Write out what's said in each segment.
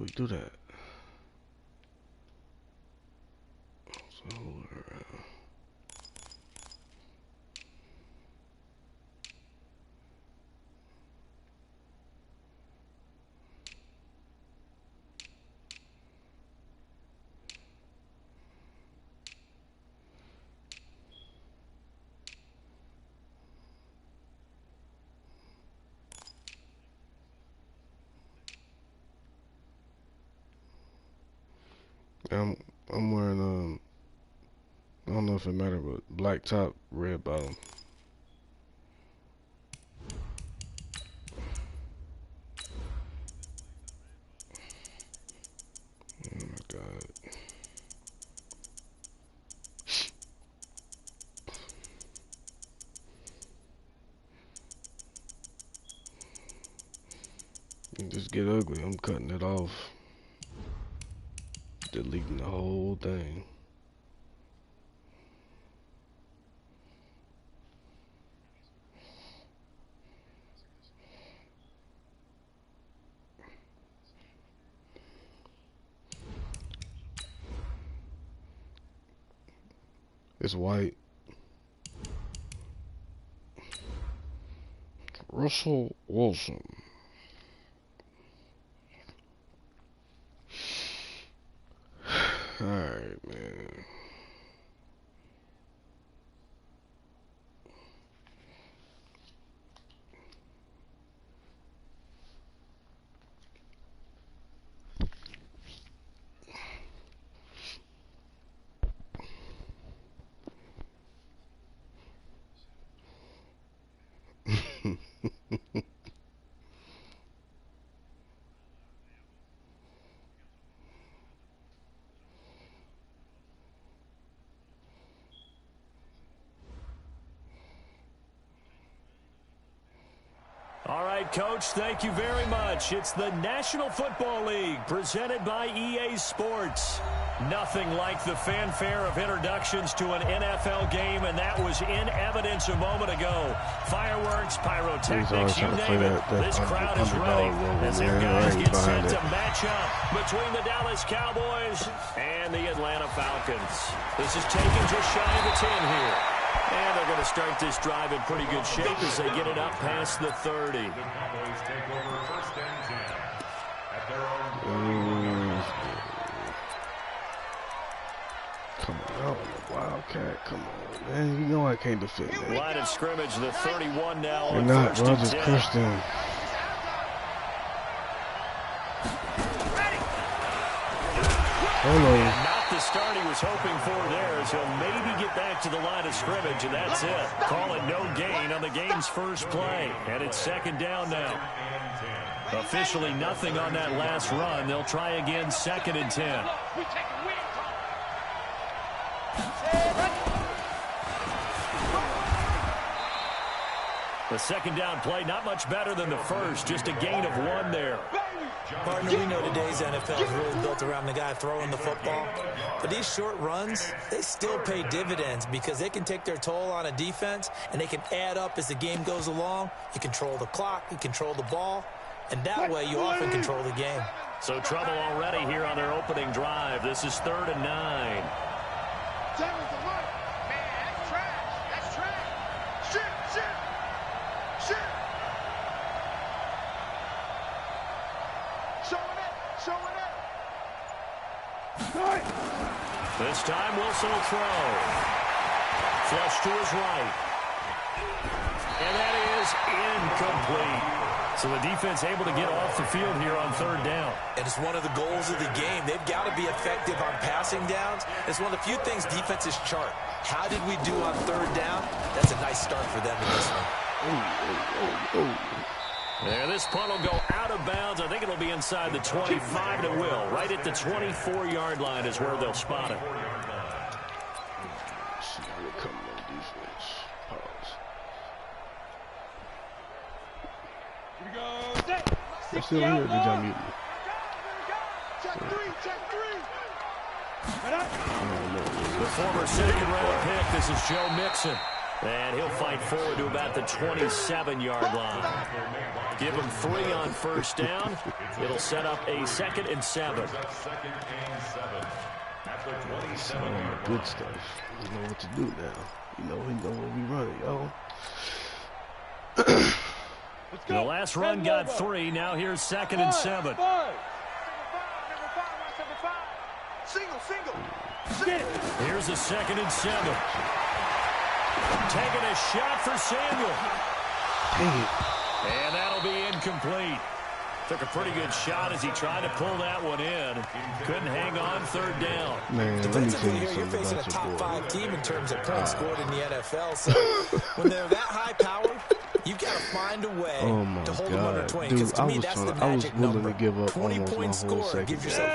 we do that? So, I'm wearing I don't know if it matters, but black top, red bottom. Oh my God. You just get ugly. I'm cutting it off. Deleting the whole thing. It's white. Russell Wilson. Alright, man. All right, Coach, thank you very much. It's the National Football League presented by EA Sports. Nothing like the fanfare of introductions to an NFL game, and that was in evidence a moment ago. Fireworks, pyrotechnics, you name it. This crowd is ready as their guys get set to match up between the Dallas Cowboys and the Atlanta Falcons. This is taken just shy of the 10 here. And they're going to start this drive in pretty good shape as they get it up past the 30. The Cowboys take over first and 10 at their own. Come on, Wildcat. Come on, man. You know I can't defend that. Line of scrimmage, the 31 now. You're not Rogers Christian. Hello. The start he was hoping for there as he'll maybe get back to the line of scrimmage, and that's it. Call it no gain on the game's first play, and it's second down now. Officially nothing on that last run. They'll try again, second and 10. The second down play, not much better than the first, just a gain of 1 there. Partner, we know today's NFL is really built around the guy throwing the football. But these short runs, they still pay dividends because they can take their toll on a defense, and they can add up as the game goes along. You control the clock, you control the ball, and that way you often control the game. So trouble already here on their opening drive. This is 3rd and 9. This time Wilson will throw. Flush to his right. And that is incomplete. So the defense able to get off the field here on 3rd down. And it's one of the goals of the game. They've got to be effective on passing downs. It's one of the few things defenses chart. How did we do on 3rd down? That's a nice start for them in this one. There, this punt will go out of bounds. I think it'll be inside the 25, and it will. Right at the 24-yard line is where they'll spot it. See how they come on defense. Pause. Here we go. I'm still here. Did y'all mute me? Check three. The former second-round pick, this is Joe Mixon. And he'll fight forward to about the 27-yard line. Give him 3 on first down. It'll set up a 2nd and 7. Good stuff. You know what to do now. You know where we run it, yo. The last run got 3. Now here's 2nd and 7. Here's a 2nd and 7. Taking a shot for Samuel. Dang it. And that'll be incomplete. Took a pretty good shot as he tried to pull that one in. Couldn't hang on 3rd down. Man, Defensively here, you're facing a top 5 team in terms of points scored in the NFL. So when they're that high powered, you've got to find a way to hold them under 20. Because to me, that's the magic number. To give up 20-point score. Give yourself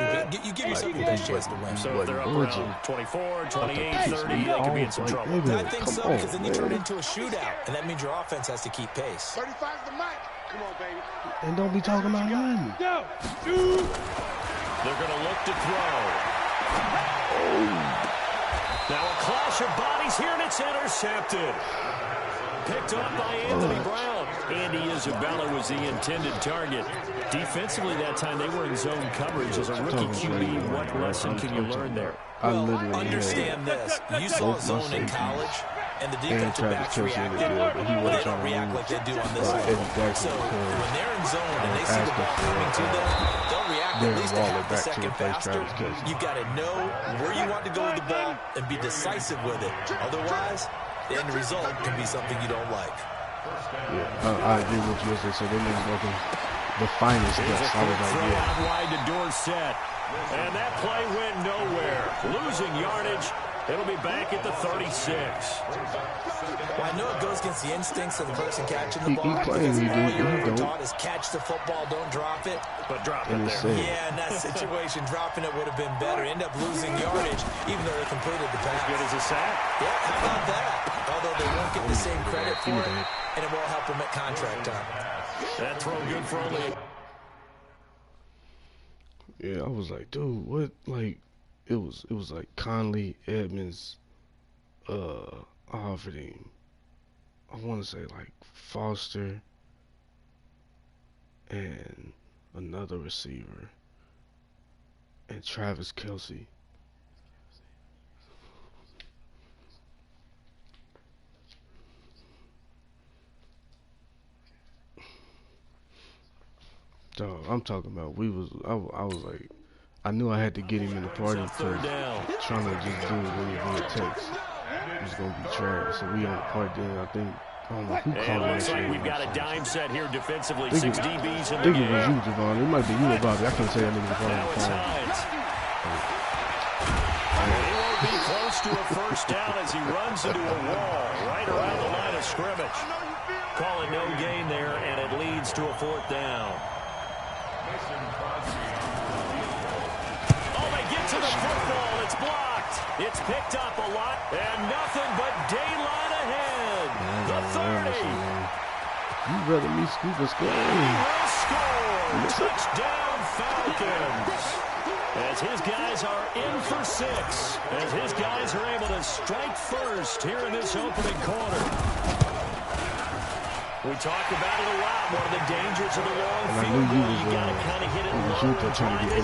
your best chance to win. So if they're up around 24, 28, 30, they could be in some trouble. I think so, because then you turn it into a shootout, and that means your offense has to keep pace. 35's the mic. Come on, baby. And don't be talking about nothing. Go. They're going to look to throw. Now a clash of bodies here, and it's intercepted. Picked up by Anthony Brown. Andy Isabella was the intended target. Defensively that time, they were in zone coverage. As a rookie QB, what lesson can you learn there? Well, understand this. You saw zone in college, and the defensive backs reacted. They don't react like they do on this level. So when they're in zone and they see the ball coming to them, they'll react at least a half a second faster. You've got to know where you want to go with the ball and be decisive with it. Otherwise, the end result can be something you don't like. Yeah, I agree with you. As they said, they niggas working the finest best. I was like, yeah. Out wide to Dorsett. And that play went nowhere. Losing yardage. It'll be back at the 36. Well, I know it goes against the instincts of the person catching the ball. All you're taught is catch the football, don't drop it. But drop it there. Yeah, in that situation, dropping it would have been better. End up losing yardage, even though they completed the pass. As good as a sack? Yeah, how about that? Although they won't get the same credit for it, and it won't help them at contract time. That throw good for only... Yeah, I was like, dude, what? Like, it was like Conley, Edmonds, offered him. I want to say like Foster and another receiver and Travis Kelce. Dog, I'm talking about I was like, I knew I had to get him in the party because trying to just do it when it takes was going to be trash. So we on the party then, I think, I don't know who called it. Looks like we've got a dime set here defensively, 6 DBs in the game. I think it was you, Javon. It might be you or Bobby. I couldn't say that nigga was on the phone. He won't be close to a first down as he runs into a wall right around the line of scrimmage. Calling no gain there, and it leads to a 4th down. Oh, they get to the football. It's blocked. It's picked up a lot, and nothing but daylight ahead. The 30. You'd rather me scoop a score. He will score. Touchdown, Falcons. As his guys are in for 6. As his guys are able to strike first here in this opening quarter. We talked about it a lot. One of the dangers of the long field goal, you got to kind of hit it low and find it.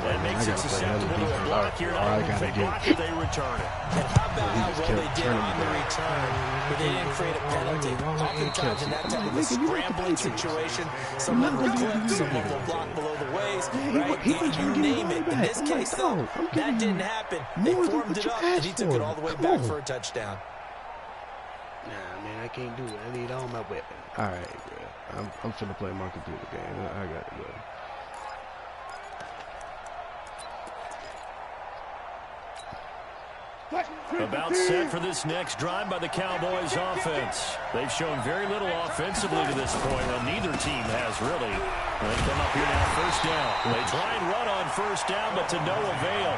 That makes it susceptible to a block here. Not if they block it, they return it. And how about how well they did on the return, but they didn't create a penalty. Oftentimes in that type of a scrambling situation, someone will clip, someone will block below the waist, right? You name it. In this case, though, that didn't happen. They formed it up, and he took it all the way back for a touchdown. Nah, man, I can't do it. I need all my weapons. All right, bro. I'm finna play my computer game. I got it, bro. About set for this next drive by the Cowboys offense. They've shown very little offensively to this point. Well, neither team has really. They come up here now, first down. They try and run on first down, but to no avail.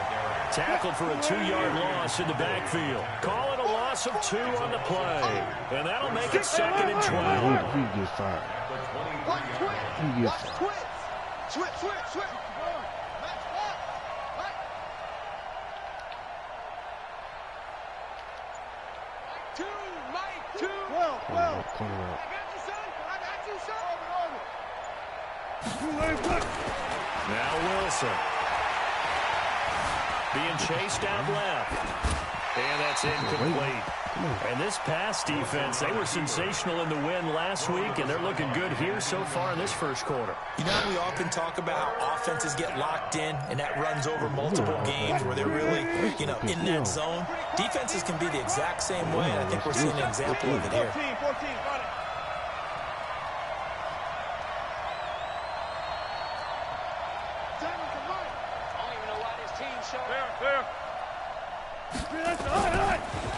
Tackled for a 2-yard loss in the backfield. Call it a loss of 2 on the play. And that'll make it 2nd and 12. He gets fired. He gets fired. Switch. Two, Mike. Corner out. Now Wilson. Being chased out left. And that's incomplete. And this pass defense, they were sensational in the win last week, and they're looking good here so far in this first quarter. You know, we often talk about how offenses get locked in, and that runs over multiple games where they're really, you know, in that zone. Defenses can be the exact same way, and I think we're seeing an example of it here. 14, run it.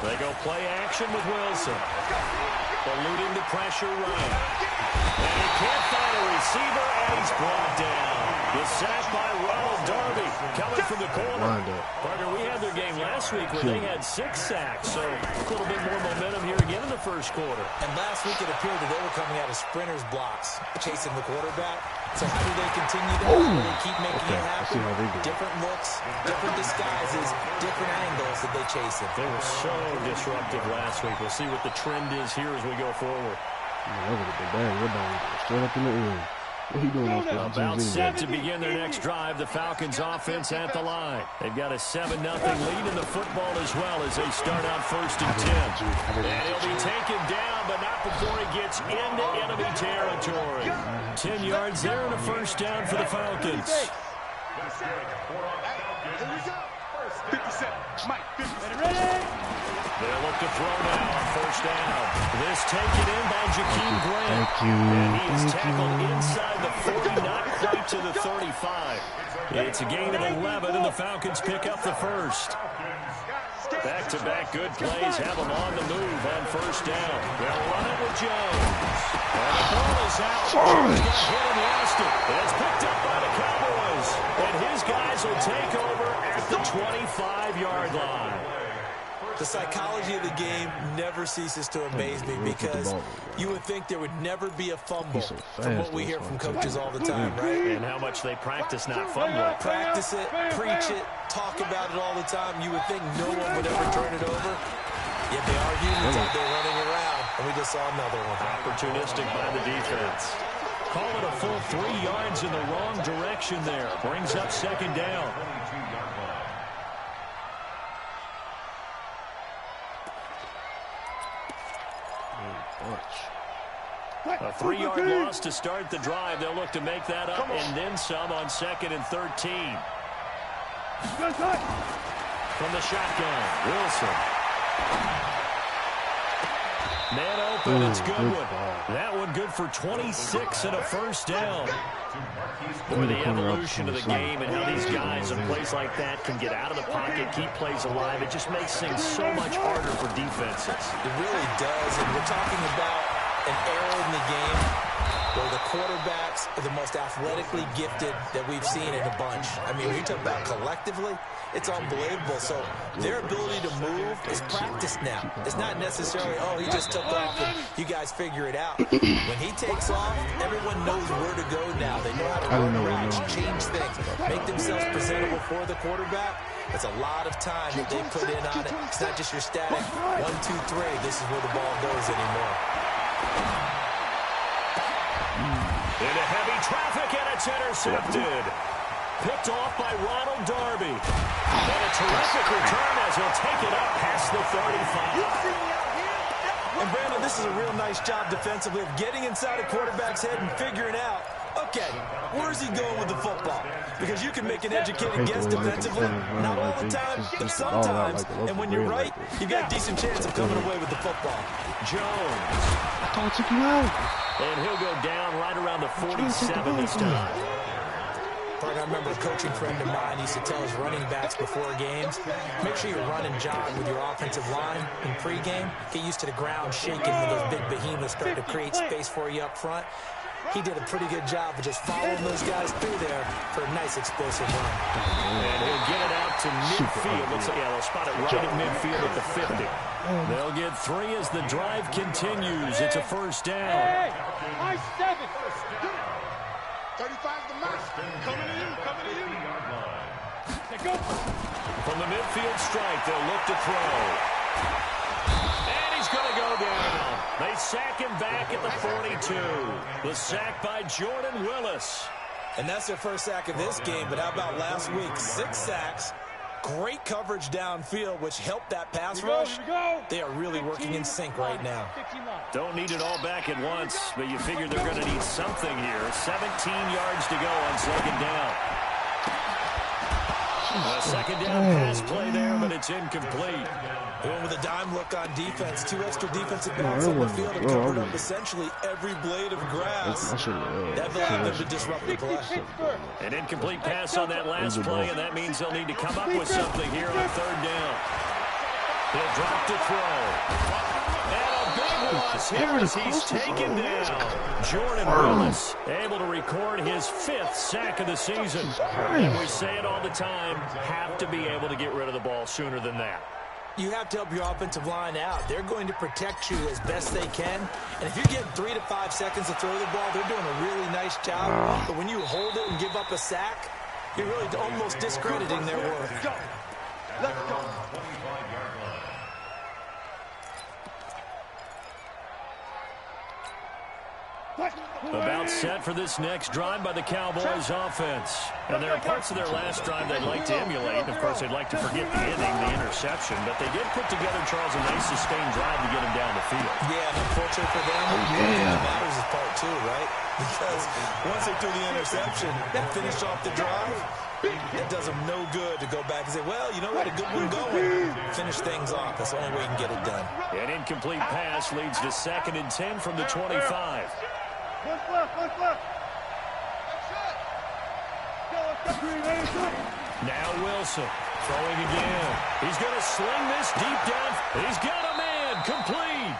They go play action with Wilson. Eluding the pressure run. And he can't find a receiver, and he's brought down. The sack by Ronald Darby coming from the corner. Partner, we had their game last week where they had 6 sacks, so a little bit more momentum here again in the first quarter. And last week it appeared that they were coming out of sprinters blocks, chasing the quarterback. So how do they continue that? How do they keep making it happen? Different looks, different disguises, different angles that they chase it. They were so disruptive last week. We'll see what the trend is here as we go forward. That would have been bad. We're down straight up in the air. What are you doing on special About teams set anyway? to begin their next drive. The Falcons offense at the line. They've got a 7-0 lead in the football as well as they start out 1st and 10. And he'll be taken down, but not before he gets into enemy territory. 10 yards there and a 1st down for the Falcons. 57. Mike, 57. They'll look to throw now on 1st down. This taken in by Jakeem Grant. Thank you. And he is tackled inside the 40, not quite to the 35. It's a gain of 11, and the Falcons pick up the 1st. Back-to-back good plays have them on the move on 1st down. They'll run it with Jones. And the ball is out. Jones got hit and lost it. And it's picked up by the Cowboys. And his guys will take over at the 25-yard line. The psychology of the game never ceases to amaze me because you would think there would never be a fumble from what we hear from coaches all the time, right? And how much they practice not fumbling. Practice it, preach it, talk about it all the time. You would think no one would ever turn it over. Yet they are humans out there running around, and we just saw another one. Opportunistic by the defense. Call it a full 3 yards in the wrong direction there. Brings up 2nd down. A 3-yard loss to start the drive. They'll look to make that up and then some on 2nd and 13. From the shotgun, Wilson. Man open, it's good one. That one good for 26 and a 1st down. Boy, the evolution of the game and how these guys in plays like that can get out of the pocket, keep plays alive, it just makes things so much harder for defenses. It really does, and we're talking about an era in the game where the quarterbacks are the most athletically gifted that we've seen in a bunch. I mean, when you talk about collectively, it's unbelievable. So their ability to move is practiced now. It's not necessarily, oh, he just took off and you guys figure it out. When he takes off, everyone knows where to go now. They know how to run routes, change things, make themselves presentable for the quarterback. It's a lot of time that they put in on it. It's not just your static 1, 2, 3. This is where the ball goes anymore. Into heavy traffic, and it's intercepted. Picked off by Ronald Darby. And a terrific return as he'll take it up past the 35. And Brandon, this is a real nice job defensively of getting inside a quarterback's head and figuring out, okay, where's he going with the football? Because you can make an educated guess defensively, not all the time, but sometimes. And when you're right, you've got a decent chance of coming away with the football. Jones. I thought I took you out. And he'll go down right around the 47 this time. I remember a coaching friend of mine used to tell his running backs before games, make sure you run and jog with your offensive line in pregame. Get used to the ground shaking when those big behemoths start to create space for you up front. He did a pretty good job of just following those guys through there for a nice explosive run. And he'll get it out to midfield. Looks like, they'll spot it right at midfield at the 50. They'll get 3 as the drive continues. It's a 1st down. 35 the mark. Coming to you. From the midfield strike, they'll look to throw. And he's going to go down. They sack him back at the 42. The sack by Jordan Willis. And that's their first sack of this game, but how about last week? 6 sacks, great coverage downfield, which helped that pass rush. They are really working in sync right now. Don't need it all back at once, but you figure they're going to need something here. 17 yards to go on second down. A second down pass play there, but it's incomplete. Going with a dime look on defense. 2 extra defensive backs on the field have covered up essentially every blade of grass. That allowed them to disrupt the play. An incomplete pass on that last play, and that means they'll need to come up with something here on third down. He'll drop to throw. And a big loss here as he's taken down. Jordan Willis able to record his 5th sack of the season. And we say it all the time, have to be able to get rid of the ball sooner than that. You have to help your offensive line out. They're going to protect you as best they can. And if you're getting 3 to 5 seconds to throw the ball, they're doing a really nice job. But when you hold it and give up a sack, you're really almost discrediting their work. Let's go. About set for this next drive by the Cowboys offense. And there are parts of their last drive they'd like to emulate. Of course, they'd like to forget the ending, the interception. But they did put together, Charles, a nice sustained drive to get him down the field. Yeah, and unfortunately for them, what matters is part 2, right? Because once they threw the interception and finished off the drive, it does them no good to go back and say, well, you know what, a good one going. Finish things off. That's the only way you can get it done. An incomplete pass leads to 2nd and 10 from the 25. Now Wilson throwing again. He's going to sling this deep down. He's got a man complete.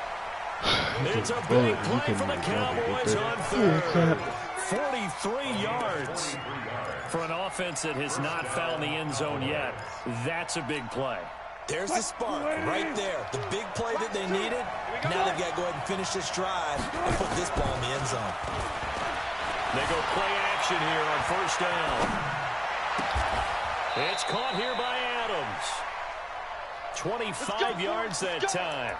It's a big play for the Cowboys on third. 43 yards for an offense that has not found the end zone yet. That's a big play. There's the spark right there. The big play that they needed. Now they've got to go ahead and finish this drive and put this ball in the end zone. They go play action here on first down. It's caught here by Adams. 25 yards that time.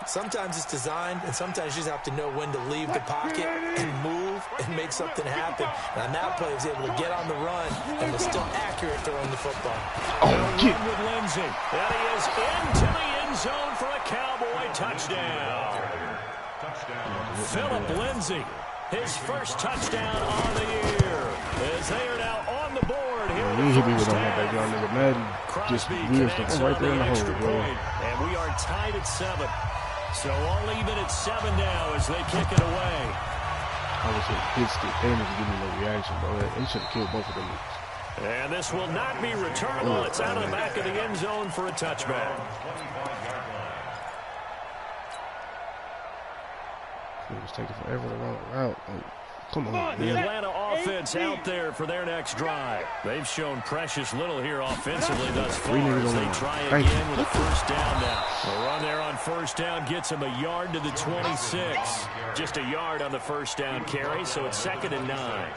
Sometimes it's designed, and sometimes you just have to know when to leave the pocket and move and make something happen. And on that play, he was able to get on the run and was still accurate throwing the football. Run with Lindsey. And he is into the end zone for a Cowboy touchdown. Philip Lindsey, his first touchdown on the year. As they are now on the board here. You hit me with all that young nigga Madden. Just weird stuff. I'm right there in the hole, bro. And we are tied at 7. So all even at 7 now as they kick it away. I was pissed at them to give me no reaction, bro. They should have killed both of them. And this will not be returnable. It's out of the back of the end zone for a touchback. It was taking forever to run a route. Like, come on, The man. Atlanta offense out there for their next drive. They've shown precious little here offensively thus far as they try again with a first down now. The run there on first down gets him a yard to the 26. Just a yard on the first down carry, so it's 2nd and 9.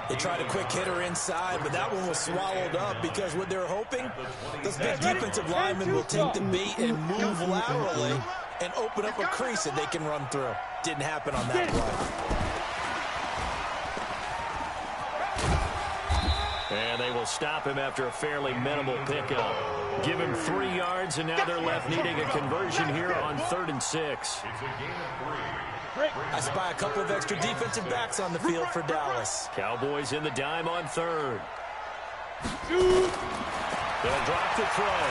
They tried a quick hitter inside, but that one was swallowed up because what they're hoping, those big defensive linemen will take the bait and move laterally and open up a crease that they can run through. Didn't happen on that play. And they will stop him after a fairly minimal pickup. Give him 3 yards, and now they're left needing a conversion here on 3rd and 6. I spy a couple of extra defensive backs on the field for Dallas. Cowboys in the dime on 3rd. They'll drop the throw.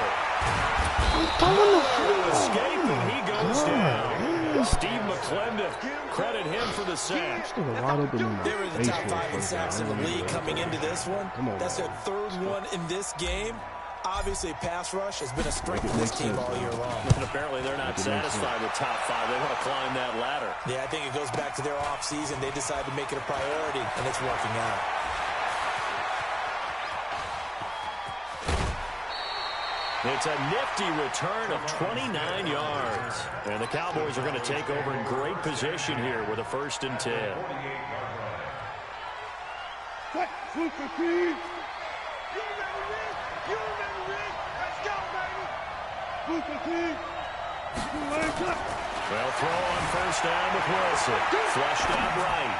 Escape, and he goes down. Steve McClendon, credit him for the sack. They were in the top 5 in sacks in the league coming into this one. That's their 3rd one in this game. Obviously, pass rush has been a strength of this team all year long. And apparently they're not satisfied with top 5. They want to climb that ladder. Yeah, I think it goes back to their offseason. They decided to make it a priority, and it's working out. It's a nifty return of 29 yards. And the Cowboys are going to take over in great position here with a 1st and 10. They'll throw on first down with Wilson. Flushed out right.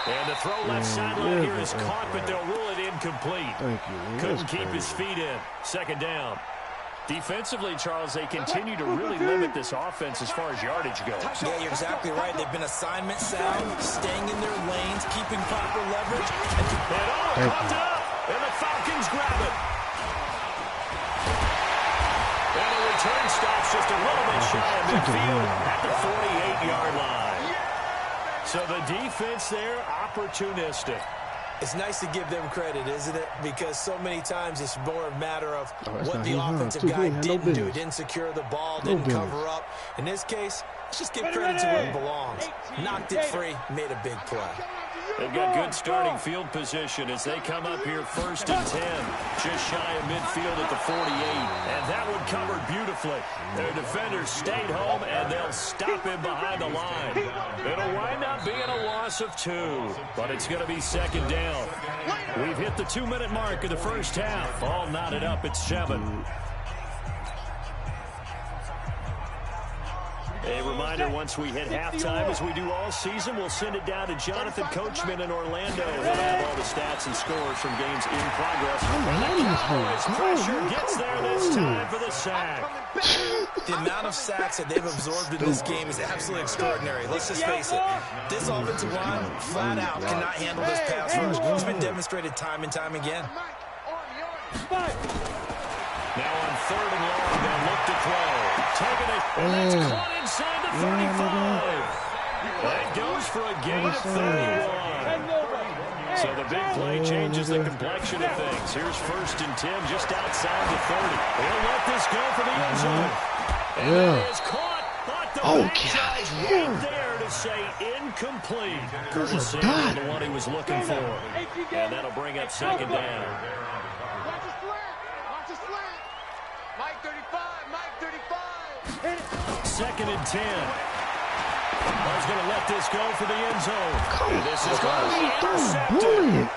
And the throw left sideline here is caught, but they'll rule it incomplete. Thank you. Couldn't keep his feet in. Second down. Defensively, Charles, they continue to really limit this offense as far as yardage goes. Yeah, you're exactly right. They've been assignment sound, staying in their lanes, keeping proper leverage. And popped up, and the Falcons grab it. And the return stops just a little bit shy of midfield at the 48-yard line. So the defense there, opportunistic. It's nice to give them credit, isn't it? Because so many times it's more a matter of what the offensive guy didn't do. Didn't secure the ball, didn't cover up. In this case, let's just give credit to where it belongs. Knocked it free, made a big play. They've got good starting field position as they come up here 1st and 10. Just shy of midfield at the 48. And that one covered beautifully. Their defenders stayed home, and they'll stop him behind the line. It'll wind up being a loss of 2. But it's going to be second down. We've hit the 2-minute mark of the first half. All knotted up at 7. A reminder, once we hit halftime, as we do all season, we'll send it down to Jonathan Coachman in Orlando. He'll have all the stats and scores from games in progress. Pressure gets there this time for the sack. The amount of sacks that they've absorbed in this game is absolutely extraordinary. Let's just face it. This offensive line, flat out, cannot handle this pass rush. It's been demonstrated time and time again. Now on 3rd and long, they'll look to throw. Taking it, and that's caught inside the 35. That goes for a gain of 31. So the big play changes the complexion of things. Here's 1st and 10 just outside the 30. They'll let this go for the end zone. And it is caught, but the backside right there to say incomplete. Courtesy of the one he was looking for. And that'll bring up second down. Mike 35, Mike 35. 2nd and 10. Ball's going to let this go for the end zone. And this is going to be intercepted.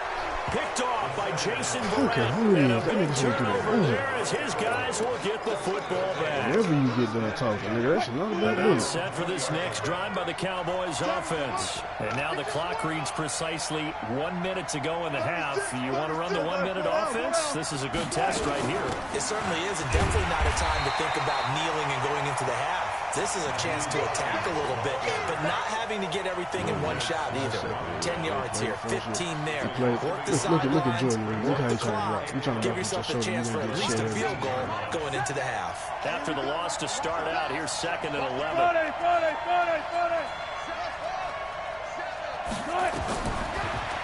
Picked off by Jason Verrett. And a big turnover there as his guys will get the football back. Whenever you get done talking, nigga, that's another bad minute. Set for this next drive by the Cowboys offense. And now the clock reads precisely 1 minute to go in the half. You want to run the 1 minute offense? This is a good test right here. It certainly is, and definitely not a time to think about kneeling and going into the half. This is a chance to attack a little bit, but not having to get everything in one shot either. 10 yards here, 15 there. Work the sidelines, look at Jordan. work the clock. Give yourself a chance for at least a field goal going into the half. After the loss to start out, here's 2nd and 11.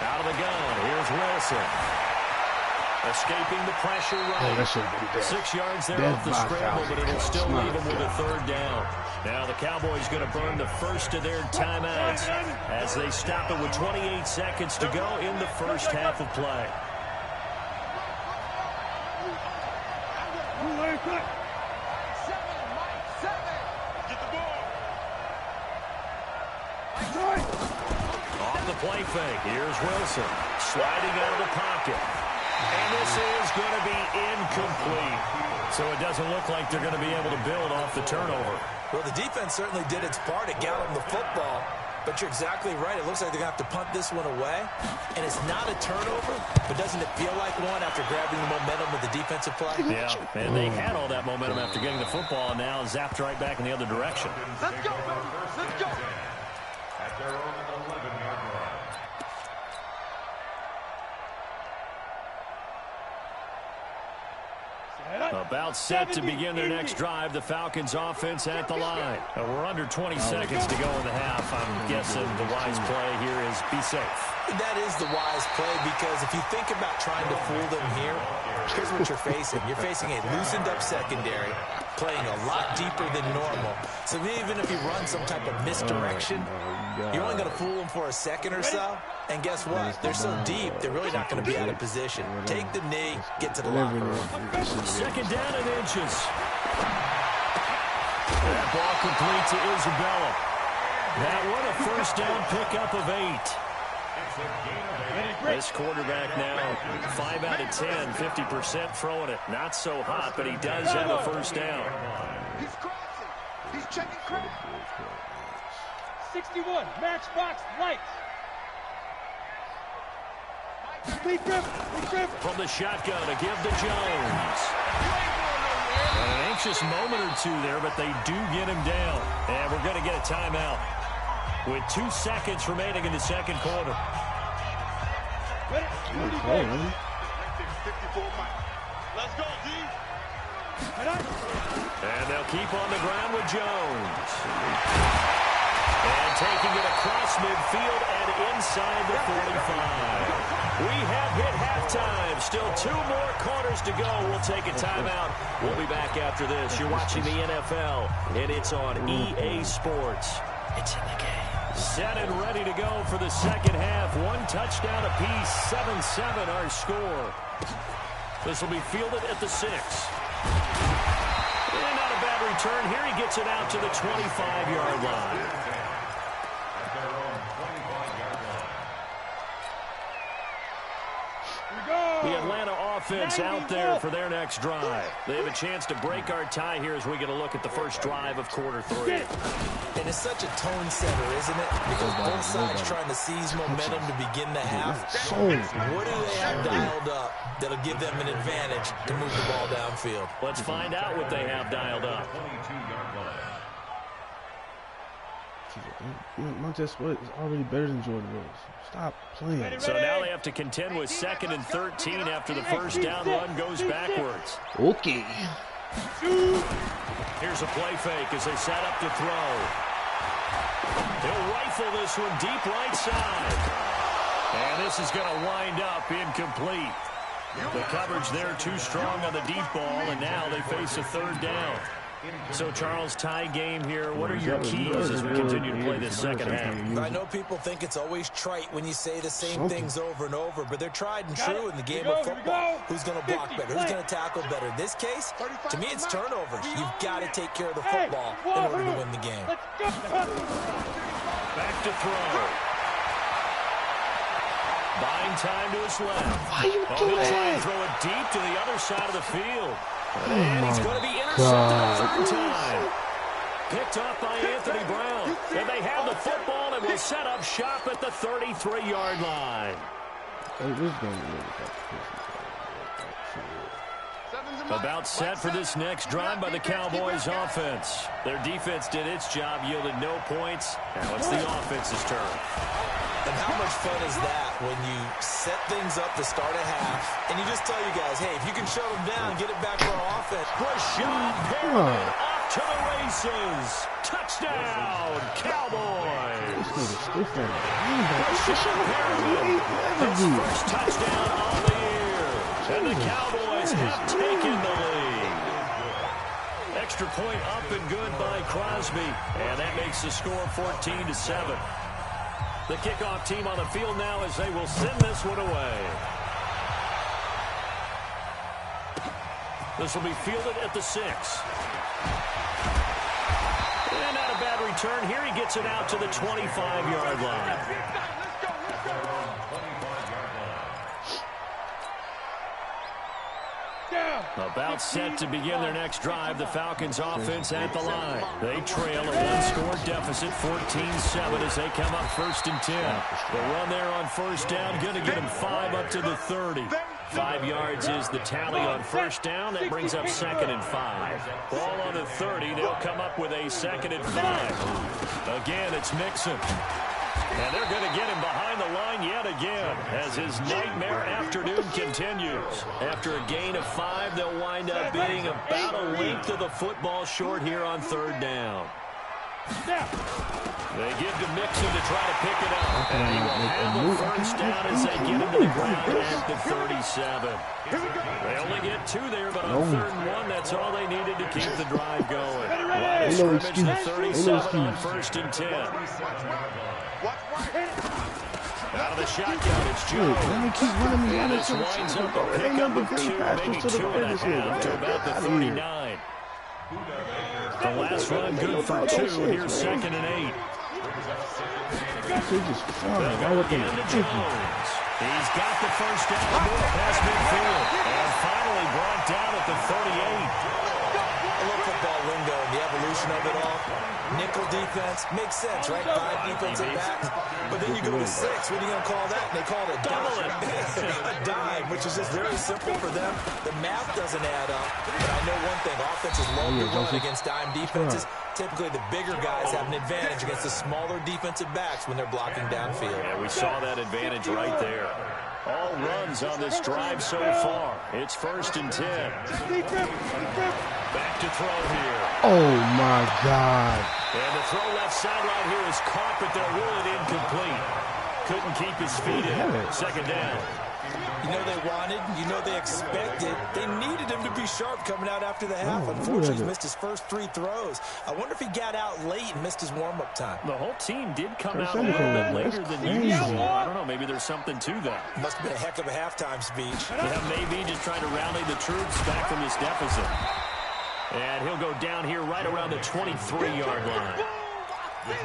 Out of the gun, here's Wilson. Escaping the pressure right. 6 yards there off the scramble, but it'll still leave them with a 3rd down. Now the Cowboys going to burn the first of their timeouts as they stop it with 28 seconds to go in the first half of play. Off the play fake, here's Wilson. Sliding out of the pocket. And this is going to be incomplete. So it doesn't look like they're going to be able to build off the turnover. Well, the defense certainly did its part at getting the football. But you're exactly right. It looks like they're going to have to punt this one away. And it's not a turnover, but doesn't it feel like one after grabbing the momentum with the defensive play? Yeah, and they had all that momentum after getting the football, and now zapped right back in the other direction. Let's go, baby. Let's go. At their own 11-yard line. About set to begin their next drive. The Falcons offense at the line. We're under 20 seconds to go in the half. I'm guessing the wise play here is be safe. That is the wise play, because if you think about trying to fool them here, here's what you're facing. You're facing a loosened up secondary, playing a lot deeper than normal. So even if you run some type of misdirection, you're only going to fool them for a second or so. And guess what? They're so deep, they're really not going to be out of position. Take the knee, get to the locker room. 2nd down and inches. That ball complete to Isabella. That one a first down pickup of 8. This quarterback now 5 out of 10, 50% throwing it. Not so hot, but he does have a first down. He's crossing. He's Checking credit. 61, Matchbox Lights. From the shotgun to give to Jones. An anxious moment or two there, but they do get him down. And we're going to get a timeout with 2 seconds remaining in the second quarter. Let's go, D. And they'll keep on the ground with Jones. And taking it across midfield and inside the 45. We have hit halftime. Still 2 more quarters to go. We'll take a timeout. We'll be back after this. You're watching the NFL, and it's on EA Sports. It's in the game. Set and ready to go for the second half. 1 touchdown apiece, 7-7 our score. This will be fielded at the 6. And not a bad return. Here he gets it out to the 25-yard line. The Atlanta offense out there for their next drive. They have a chance to break our tie here as we get a look at the first drive of quarter 3. And it's such a tone setter, isn't it? Because both sides trying to seize momentum to begin the half. What do they have dialed up that'll give them an advantage to move the ball downfield? Let's find out what they have dialed up. Montez Sweat is already better than Jordan Rose. Stop playing. So now they have to contend with 2nd and 13 after the first down run goes backwards. Okay. Here's a play fake as they set up to throw. He'll rifle this one deep right side. And this is going to wind up incomplete. The coverage there too strong on the deep ball, and now they face a 3rd down. So, Charles, tie game here. What are your keys as we continue to play this second half? I know people think it's always trite when you say the same things over and over, but they're tried and true in the game of football. Who's going to block better? Who's going to tackle better? In this case, to me, it's turnovers. You've got to take care of the football in order to win the game. Back to throw. Buying time to his left. Why you He'll doing try and that? throw it deep to the other side of the field. Oh And he's my going to be intercepted a God. 3rd time. Picked off by Anthony Brown. And they have the football and will set up shop at the 33-yard line. Hey, this game is About set for this next drive by the Cowboys offense. Their defense did its job, yielded no points. Now it's the offense's turn. And how much fun is that when you set things up to start a half, and you just tell you guys, hey, if you can shut them down, get it back for our offense. Rashad Perriman off to the races. Touchdown, Cowboys. Rashad Perriman, his first touchdown of the year. And the Cowboys have taken the lead. Extra point up and good by Crosby. And that makes the score 14-7. The kickoff team on the field now as they will send this one away. This will be fielded at the 6. And not a bad return. Here he gets it out to the 25-yard line. About set to begin their next drive, the Falcons offense at the line. They trail a 1-score deficit, 14-7 as they come up 1st and 10. The run there on 1st down, going to get them 5 up to the 30. 5 yards is the tally on 1st down. That brings up 2nd and 5. Ball on the 30. They'll come up with a 2nd and 5. Again, it's Mixon. And they're going to get him behind the line yet again as his nightmare afternoon continues. After a gain of 5, they'll wind up being about a length of the football short here on 3rd down. They give to Mixon to try to pick it up. And he will have a 1st down as they get him to the ground at the 37. They only get 2 there, but on 3rd and 1, that's all they needed to keep the drive going. Line of scrimmage, the 37 on 1st and 10. Out of the shotgun, it's Jones. And this winds up a pickup of 2, maybe 2.5 to about the 39. The last run good for 2. Here's 2nd and 8. They'll go again to Jones. He's got the 1st down, move past midfield, and finally brought down at the 38. I love football lingo and the evolution combination of it all. Nickel defense makes sense, right? 5 defensive backs. But then you go to 6. What are you going to call that? And they call it a dime. A dime, which is just very simple for them. The math doesn't add up. But I know one thing. Offenses love to run against dime defenses. Typically, the bigger guys have an advantage against the smaller defensive backs when they're blocking downfield. Yeah, we saw that advantage right there. All runs on this drive so far. It's 1st and 10. Back to throw here. Oh, my God. And the throw left sideline here is caught, but they're ruled incomplete. Couldn't keep his feet in. 2nd down. You know they wanted, you know they expected. They needed him to be sharp coming out after the half. Unfortunately, he missed his first 3 throws. I wonder if he got out late and missed his warm-up time. The whole team did come out a little bit later than usual. I don't know, maybe there's something to that. Must have been a heck of a halftime speech. Yeah, maybe just trying to rally the troops back from this deficit. And he'll go down here right around the 23-yard line.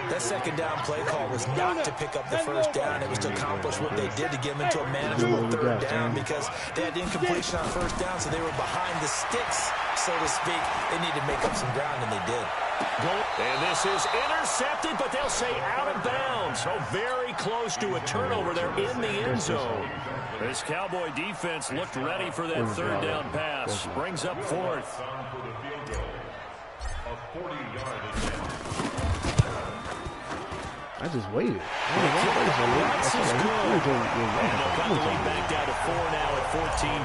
That 2nd down play call was not to pick up the 1st down. It was to accomplish what they did to get them into a manageable 3rd down because they had incompletion on 1st down, so they were behind the sticks, so to speak. They needed to make up some ground, and they did. And this is intercepted, but they'll say out of bounds. So very close to a turnover there in the end zone. This Cowboy defense looked ready for that 3rd down pass. Brings up 4th. I just waited. This is good. And they'll cut the lead back down to 4 now at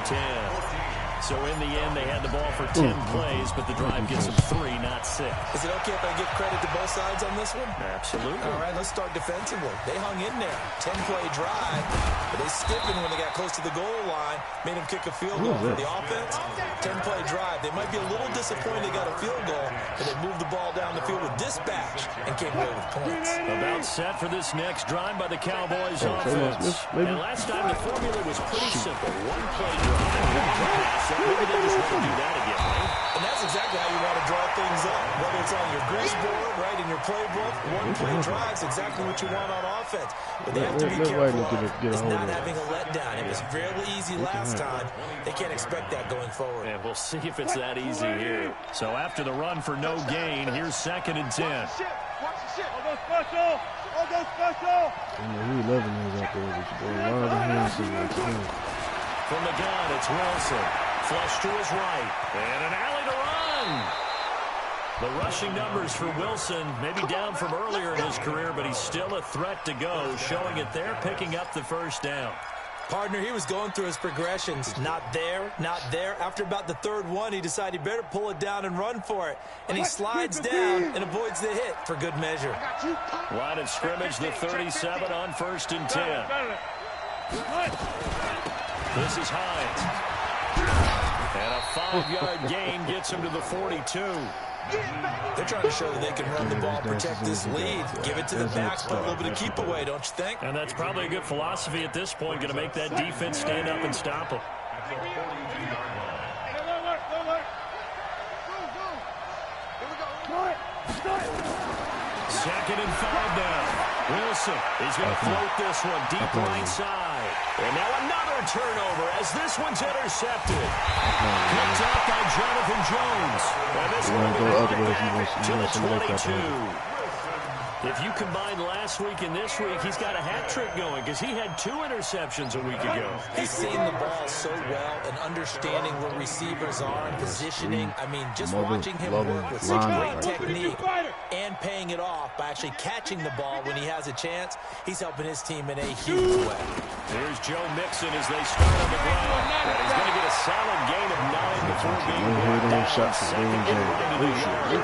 14-10. So in the end, they had the ball for 10 plays, but the drive gets them 3, not 6. Is it okay if I give credit to both sides on this one? Absolutely. All right, let's start defensively. They hung in there. 10-play drive, but they stiffened when they got close to the goal line, made them kick a field goal. For the offense, 10-play drive. They might be a little disappointed they got a field goal, but they moved the ball down the field with dispatch and came away with points. About set for this next drive by the Cowboys offense. And last time the formula was pretty simple. 1-play drive, 1 pass. Maybe they just want to do that again, right? And that's exactly how you want to draw things up. Whether it's on your grease board, right, in your playbook, 1-play drive's exactly what you want on offense. But they have to be careful of not having a letdown. It was fairly easy last time. They can't expect that going forward. And we'll see if it's that easy here. So after the run for no gain, here's 2nd and 10. Watch the shit. I'll go special. I'll go special. Who 11 is out there? A lot of hands. From the gun, it's Wilson. Flush to his right. And an alley to run. The rushing numbers for Wilson, maybe down from earlier in his career, but he's still a threat to go, showing it there, picking up the 1st down. Partner, he was going through his progressions. Not there, not there. After about the 3rd one, he decided he better pull it down and run for it. And he slides down and avoids the hit for good measure. Line of scrimmage, the 37 on 1st and 10. This is Hines. And a 5-yard gain gets him to the 42. They're trying to show that they can run the ball, protect this lead, give it to the backs, put a little bit of keep away, don't you think? And that's probably a good philosophy at this point, going to make that defense stand up and stop them. 2nd and 5 now. Wilson is going to float this one deep right side. And now another turnover as this one's intercepted. Picked up by Jonathan Jones. And this one will be back to the 22. If you combine last week and this week, he's got a hat trick going because he had 2 interceptions a week ago. He's seeing the ball so well and understanding where receivers are and positioning. I mean, just watching him work with such great technique and paying it off by actually catching the ball when he has a chance, he's helping his team in a huge way. Here's Joe Mixon as they start on the ground. And he's going to get a solid gain of 9 before being brought down. 2nd and right in the yard.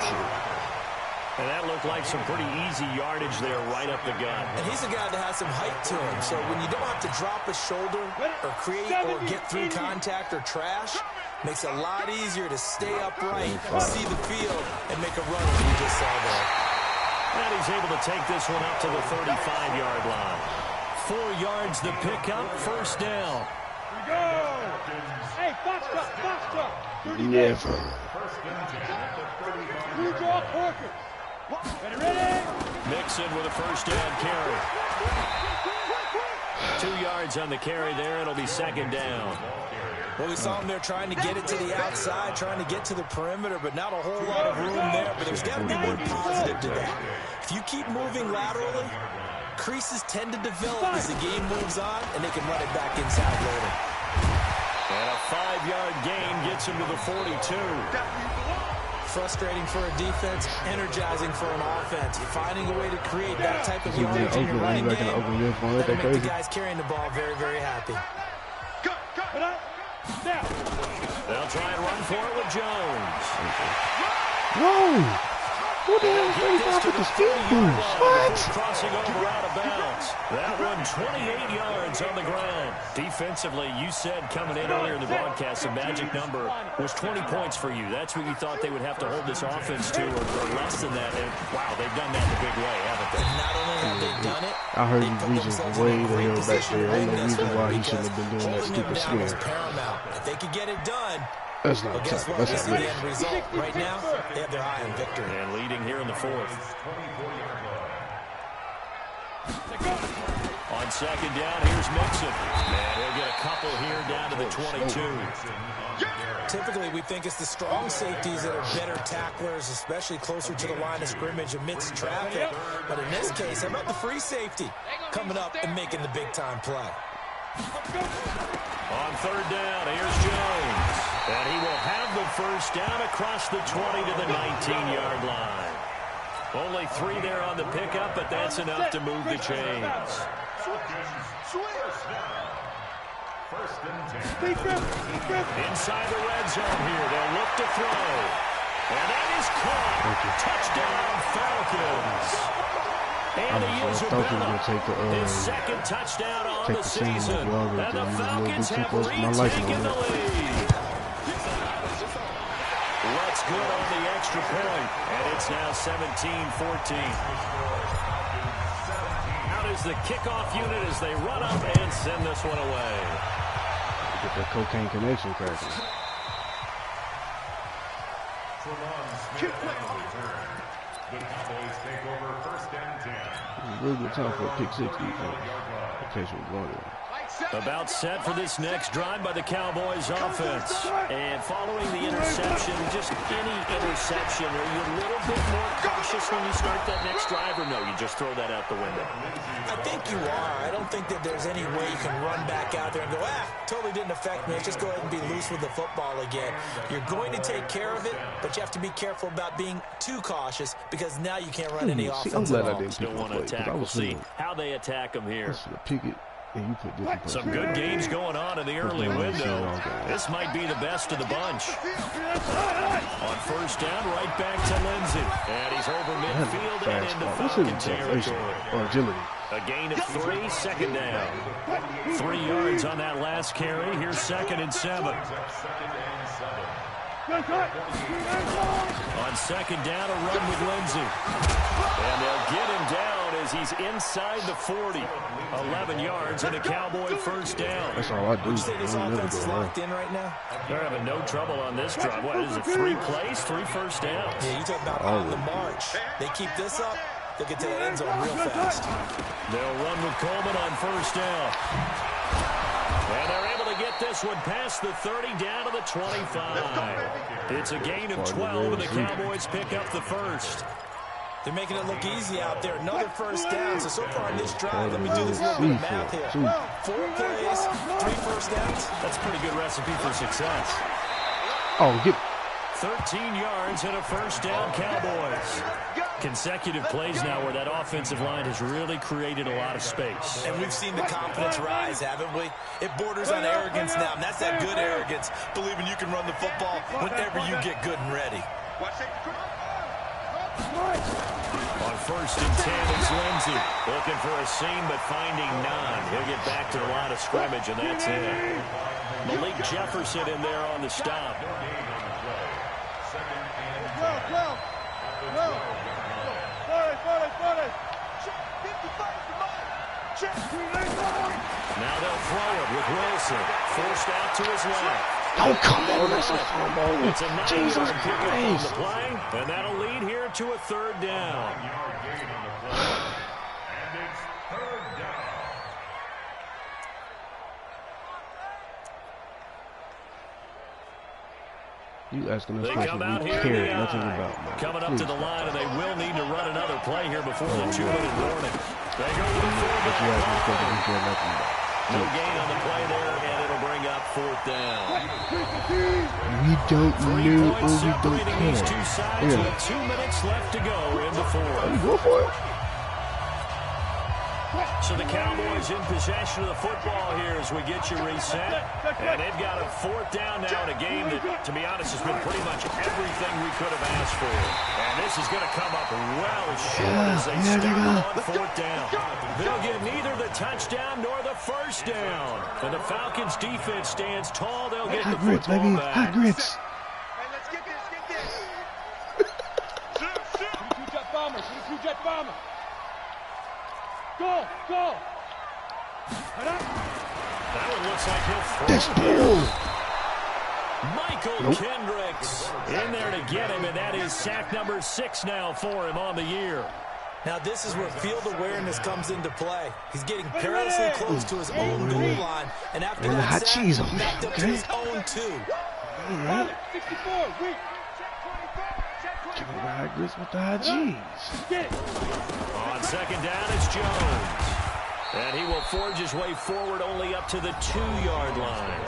And that looked like some pretty easy yardage there right up the gut. And he's a guy that has some height to him. So when you don't have to drop a shoulder or create or get through contact or trash, makes it a lot easier to stay upright, see the field, and make a run as we just saw there. And he's able to take this one up to the 35-yard line. 4 yards the pickup, 1st down. Go! Hey, box up. Yeah. You draw quicker. Ready? Mixon with a 1st down carry. 2 yards on the carry there. It'll be 2nd down. Well, we saw him there trying to get it to the outside, trying to get to the perimeter, but not a whole lot of room there. But there's got to be one positive to that. If you keep moving laterally, creases tend to develop as the game moves on, and they can run it back inside later. And a 5-yard gain gets him to the 42. Frustrating for a defense, energizing for an offense. Finding a way to create that type of yardage in your running game, that'll make the guys carrying the ball very, very happy. They'll try and run for it with Jones. Whoa! Who the hell is 35 with the speed boost? What? Crossing over out of bounds. That one 28 yards on the ground. Defensively, you said coming in earlier in the broadcast, the magic number was 20 points for you. That's what you thought they would have to hold this offense to, or less than that. And wow, they've done that in a big way, haven't they? And not only have they done it, I heard you reaching way the hell back there. Ain't no reason why he shouldn't have been doing that stupid scare. If they could get it done, that's not well, guess what? That's This is not the end result. Right now, they have their eye on victory. And leading here in the fourth. On second down, here's Mixon. And he'll get a couple here down to the 22. Typically, we think it's the strong safeties that are better tacklers, especially closer to the line of scrimmage amidst traffic. But in this case, how about the free safety coming up and making the big-time play? On third down, here's Jones. And he will have the first down across the 20 to the 19-yard line. Only 3 there on the pickup, but that's enough to move the chains. Inside the red zone here. They'll look to throw. And that is caught. Touchdown, Falcons. And he is his second touchdown on the season. And the Falcons have retaken the lead. What's good on the extra point? And it's now 17-14. Out is the kickoff unit as they run up and send this one away. Get that cocaine connection cracking. The Cowboys take over first and 10. Really good time for a pick 6 defense. In case we're going About set for this next drive by the Cowboys offense. And following the interception, just any interception, are you a little bit more cautious when you start that next drive, or no, you just throw that out the window? I think you are. I don't think that there's any way you can run back out there and go, totally didn't affect me. Let's just go ahead and be loose with the football again. You're going to take care of it, but you have to be careful about being too cautious because now you can't run any offense I'm glad at all. I didn't Still want to attack. We'll see how they attack them here. And you put some good games going on in the early window. This might be the best of the bunch. On first down, right back to Lindsey. And he's over midfield and into Falcon territory. Agility. A gain of 3, second down. 3 yards on that last carry. Here's 2nd and 7. On second down, a run with Lindsey. And they'll get him down as he's inside the 40. 11 yards and a Cowboy first down. That's all I do. Would you say this offense is locked in right now? They're having no trouble on this drive. What is it, 3 plays, 3 first downs? Yeah, you talk about on the march. They keep this up, they'll get to the end zone real fast. They'll run with Coleman on first down. And they're able to get this one past the 30 down to the 25. It's a gain of 12, and the Cowboys pick up the first. They're making it look easy out there. Another first down. So far on this drive, let me do this little bit of math here. 4 plays, 3 first downs. That's a pretty good recipe for success. 13 yards and a first down, Cowboys. Consecutive plays now where that offensive line has really created a lot of space. And we've seen the confidence rise, haven't we? It borders on arrogance now, and that's that good arrogance, believing you can run the football whenever you get good and ready. On first and 10 is Lindsey. Looking for a seam, but finding none. He'll get back to the line of scrimmage, and that's it. Malik Jefferson in there on the stop. Now they'll throw it with Wilson. Forced out to his left. Oh, come on, that's a fumble. It's a 9-yard pickup on the play, and that'll lead here to a third down. And it's third down. You asking us They questions come out we here care in the nothing eye. about, man. Coming up Please to the stop. line, and they will need to run another play here before the 2-minute warning. They go with the But you asking us questions we fullback. care nothing about. No gain on the play there, and it'll bring up 4th down. We don't 3 know or points we don't separating these two care. sides Yeah. with 2 minutes left to go in the 4th. Go for it. So the Cowboys in possession of the football here as we get you reset. And they've got a 4th down now in a game that, to be honest, has been pretty much everything we could have asked for. And this is going to come up well short as they start on 4th down. They'll get neither the touchdown nor the first down. And the Falcons defense stands tall. They'll get Hot the grits, football baby. back. Hot grits. Hey, let's get this, get this. Shoot, jet bomber, shoot, jet bomber. Go, go. That one looks like he'll That's throw it. bull. Michael Kendricks in there to get him, and that is sack number 6 now for him on the year. Now this is where field awareness comes into play. He's getting perilously close to his own goal line, and after And the that hot sack, cheese on knocked it, up to okay? his own 2. All right. 64, weak. Give me the hot grits with the hot cheese. Get it. On 2nd down, it's Jones. And he will forge his way forward only up to the 2-yard line.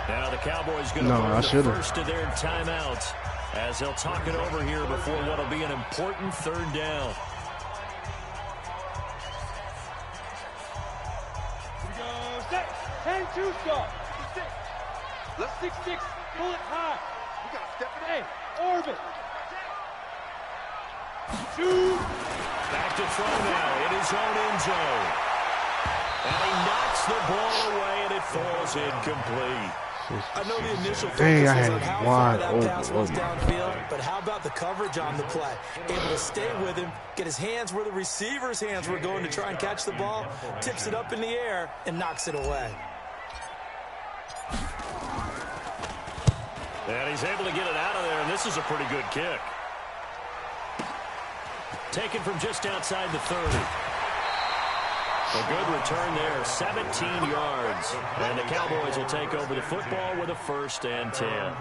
Now the Cowboys going to burn the first of their timeouts as they'll talk it over here before what will be an important 3rd down. Here we go. Set. 10-2 start. 6. Let's 6-6. Pull it high. We got to step it. Hey, orbit. Shoot. Back to throw now in his own end zone. And he knocks the ball away, and it falls incomplete. I know the initial focus Dang, I was had on how wide far that pass open. was downfield, but how about the coverage on the play? Able to stay with him, get his hands where the receiver's hands were going to try and catch the ball, tips it up in the air, and knocks it away. And he's able to get it out of there, and this is a pretty good kick. Taken from just outside the 30. A good return there, 17 yards. And the Cowboys will take over the football with a 1st and 10.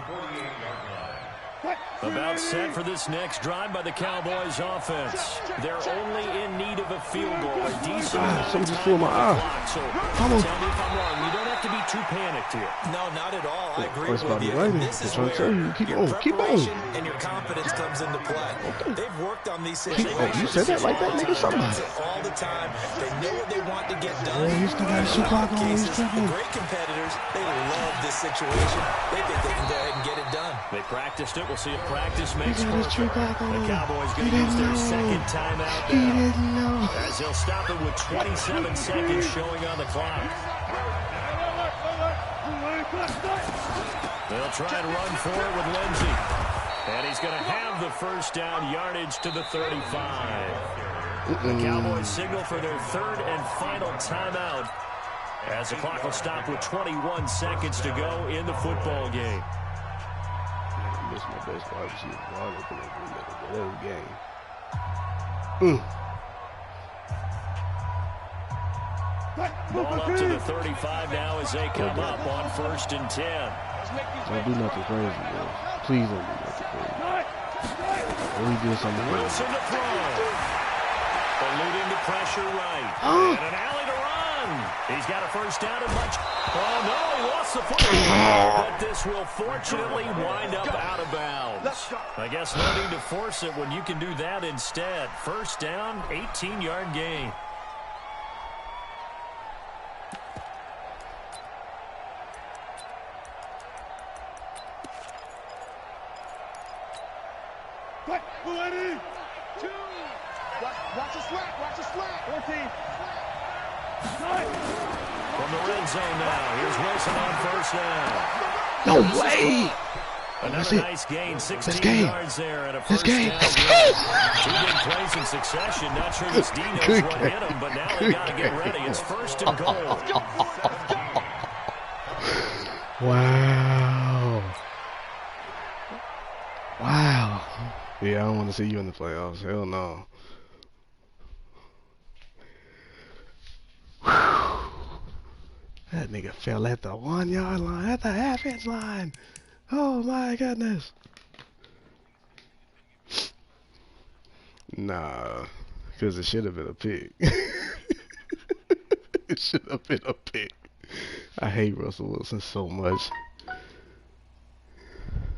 About set for this next drive by the Cowboys offense. They're only in need of a field goal, a decent amount of time on the clock. So tell me if I'm wrong. You don't have to be too panicked here. No, not at all. I agree with Right you. here. This is That's what I'm where saying. Keep your on, keep on. preparation and your confidence comes into play. They've worked on these situations. You said that like that, nigga. Somebody. All the time. They know what they want to get done. Yeah, he's still got his clock on. He's The tripping. great competitors, they love this situation. They think they can go ahead and get it done. They practiced it. We'll see if practice makes He got his perfect. clock on. The Cowboys He going to use didn't their know. 2nd timeout He now. didn't know. As they'll stop it with 27 seconds showing on the clock. They'll try and run for it with Lindsey. And he's going to have the 1st down yardage to the 35. The Cowboys signal for their 3rd and final timeout as the clock will stop with 21 seconds to go in the football game. I miss my best wide receiver. Wide open in the middle of the game. Ball up to the 35 now as they come up on 1st and 10. Don't do nothing crazy, bro. Please don't do nothing crazy. Only do something crazy. Wilson to throw. Alluding to pressure right. And an alley to run. He's got a 1st down and much. Oh, no, he lost the football. But this will fortunately wind up out of bounds. I guess no need to force it when you can do that instead. 1st down, 18-yard gain. Watch the slack, watch the slack. 14. From the red zone now, here's Wilson on 1st down. No way! Another nice gain, 16 yards there and a 1st down. Let's go! 2 big plays in succession. Not sure this D knows what hit him, but now they got to get ready. It's 1st and goal. Wow. Wow. Yeah, I don't want to see you in the playoffs. Hell no. That nigga fell at the 1-yard line, at the half-inch line. Oh my goodness. Nah, because it should have been a pick. It should have been a pick. I hate Russell Wilson so much.